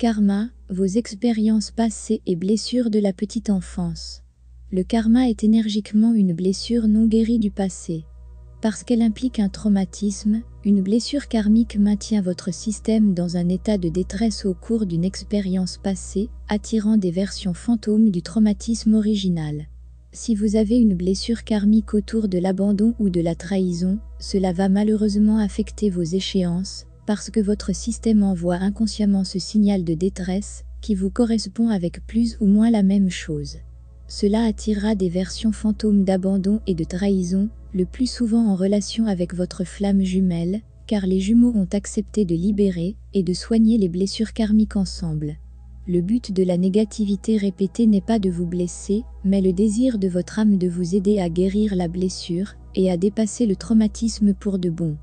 Karma, vos expériences passées et blessures de la petite enfance. Le karma est énergiquement une blessure non guérie du passé. Parce qu'elle implique un traumatisme, une blessure karmique maintient votre système dans un état de détresse au cours d'une expérience passée, attirant des versions fantômes du traumatisme original. Si vous avez une blessure karmique autour de l'abandon ou de la trahison, cela va malheureusement affecter vos échéances, parce que votre système envoie inconsciemment ce signal de détresse, qui vous correspond avec plus ou moins la même chose. Cela attirera des versions fantômes d'abandon et de trahison, le plus souvent en relation avec votre flamme jumelle, car les jumeaux ont accepté de libérer et de soigner les blessures karmiques ensemble. Le but de la négativité répétée n'est pas de vous blesser, mais le désir de votre âme de vous aider à guérir la blessure et à dépasser le traumatisme pour de bon.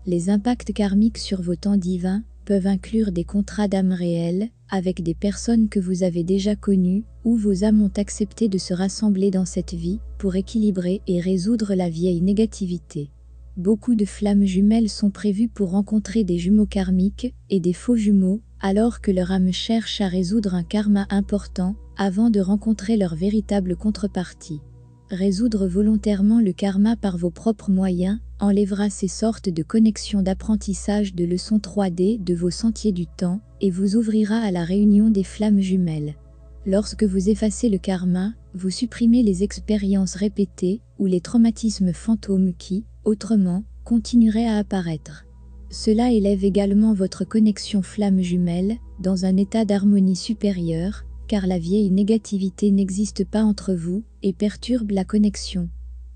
Les impacts karmiques sur vos temps divins peuvent inclure des contrats d'âme réels, avec des personnes que vous avez déjà connues, ou vos âmes ont accepté de se rassembler dans cette vie, pour équilibrer et résoudre la vieille négativité. Beaucoup de flammes jumelles sont prévues pour rencontrer des jumeaux karmiques, et des faux jumeaux, alors que leur âme cherche à résoudre un karma important, avant de rencontrer leur véritable contrepartie. Résoudre volontairement le karma par vos propres moyens enlèvera ces sortes de connexions d'apprentissage de leçons 3D de vos sentiers du temps et vous ouvrira à la réunion des flammes jumelles. Lorsque vous effacez le karma, vous supprimez les expériences répétées ou les traumatismes fantômes qui, autrement, continueraient à apparaître. Cela élève également votre connexion flamme jumelle dans un état d'harmonie supérieure, car la vieille négativité n'existe pas entre vous et perturbe la connexion.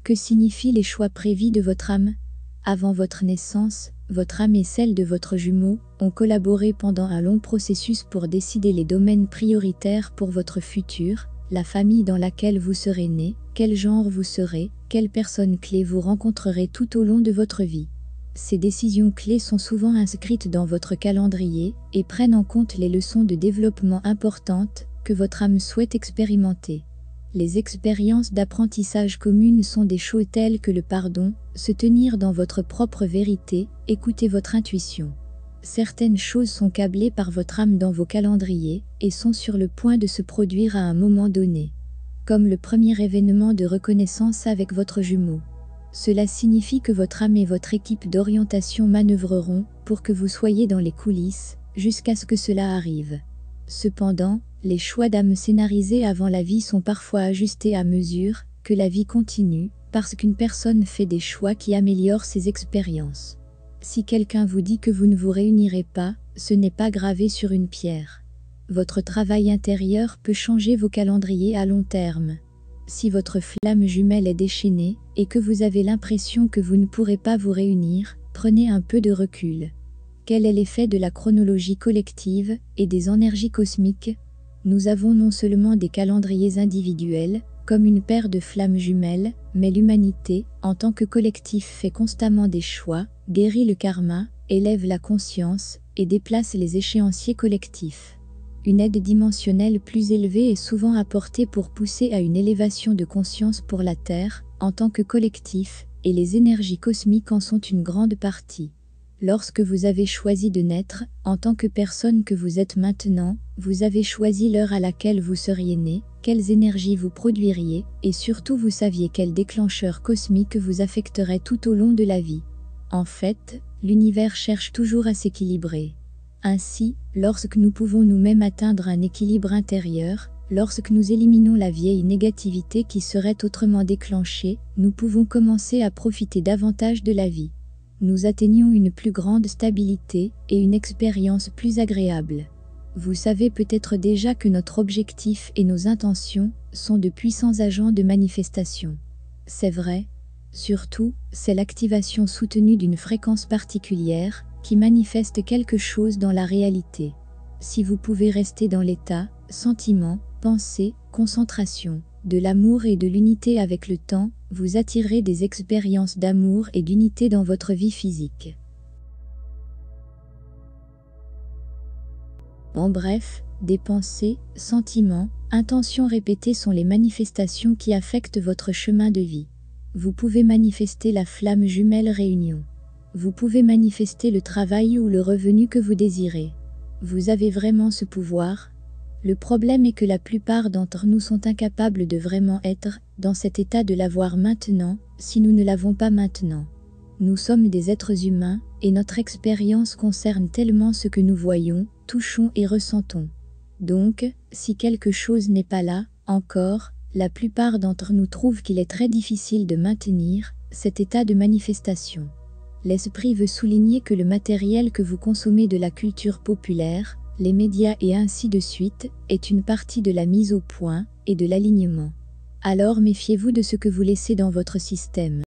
Que signifient les choix prévis de votre âme? Avant votre naissance, votre âme et celle de votre jumeau ont collaboré pendant un long processus pour décider les domaines prioritaires pour votre futur, la famille dans laquelle vous serez né, quel genre vous serez, quelles personnes clés vous rencontrerez tout au long de votre vie. Ces décisions clés sont souvent inscrites dans votre calendrier et prennent en compte les leçons de développement importantes que votre âme souhaite expérimenter. Les expériences d'apprentissage communes sont des choses telles que le pardon, se tenir dans votre propre vérité, écouter votre intuition. Certaines choses sont câblées par votre âme dans vos calendriers et sont sur le point de se produire à un moment donné. Comme le premier événement de reconnaissance avec votre jumeau. Cela signifie que votre âme et votre équipe d'orientation manœuvreront pour que vous soyez dans les coulisses, jusqu'à ce que cela arrive. Cependant, les choix d'âme scénarisés avant la vie sont parfois ajustés à mesure que la vie continue, parce qu'une personne fait des choix qui améliorent ses expériences. Si quelqu'un vous dit que vous ne vous réunirez pas, ce n'est pas gravé sur une pierre. Votre travail intérieur peut changer vos calendriers à long terme. Si votre flamme jumelle est déchaînée et que vous avez l'impression que vous ne pourrez pas vous réunir, prenez un peu de recul. Quel est l'effet de la chronologie collective et des énergies cosmiques? Nous avons non seulement des calendriers individuels, comme une paire de flammes jumelles, mais l'humanité, en tant que collectif, fait constamment des choix, guérit le karma, élève la conscience et déplace les échéanciers collectifs. Une aide dimensionnelle plus élevée est souvent apportée pour pousser à une élévation de conscience pour la Terre, en tant que collectif, et les énergies cosmiques en sont une grande partie. Lorsque vous avez choisi de naître, en tant que personne que vous êtes maintenant, vous avez choisi l'heure à laquelle vous seriez né, quelles énergies vous produiriez, et surtout vous saviez quel déclencheur cosmique vous affecterait tout au long de la vie. En fait, l'univers cherche toujours à s'équilibrer. Ainsi, lorsque nous pouvons nous-mêmes atteindre un équilibre intérieur, lorsque nous éliminons la vieille négativité qui serait autrement déclenchée, nous pouvons commencer à profiter davantage de la vie. Nous atteignons une plus grande stabilité et une expérience plus agréable. Vous savez peut-être déjà que notre objectif et nos intentions sont de puissants agents de manifestation. C'est vrai. Surtout, c'est l'activation soutenue d'une fréquence particulière qui manifeste quelque chose dans la réalité. Si vous pouvez rester dans l'état, sentiment, pensée, concentration, de l'amour et de l'unité avec le temps, vous attirez des expériences d'amour et d'unité dans votre vie physique. En bref, des pensées, sentiments, intentions répétées sont les manifestations qui affectent votre chemin de vie. Vous pouvez manifester la flamme jumelle réunion. Vous pouvez manifester le travail ou le revenu que vous désirez. Vous avez vraiment ce pouvoir? Le problème est que la plupart d'entre nous sont incapables de vraiment être dans cet état de l'avoir maintenant, si nous ne l'avons pas maintenant. Nous sommes des êtres humains, et notre expérience concerne tellement ce que nous voyons, touchons et ressentons. Donc, si quelque chose n'est pas là, encore, la plupart d'entre nous trouvent qu'il est très difficile de maintenir cet état de manifestation. L'esprit veut souligner que le matériel que vous consommez de la culture populaire, les médias et ainsi de suite, est une partie de la mise au point et de l'alignement. Alors méfiez-vous de ce que vous laissez dans votre système.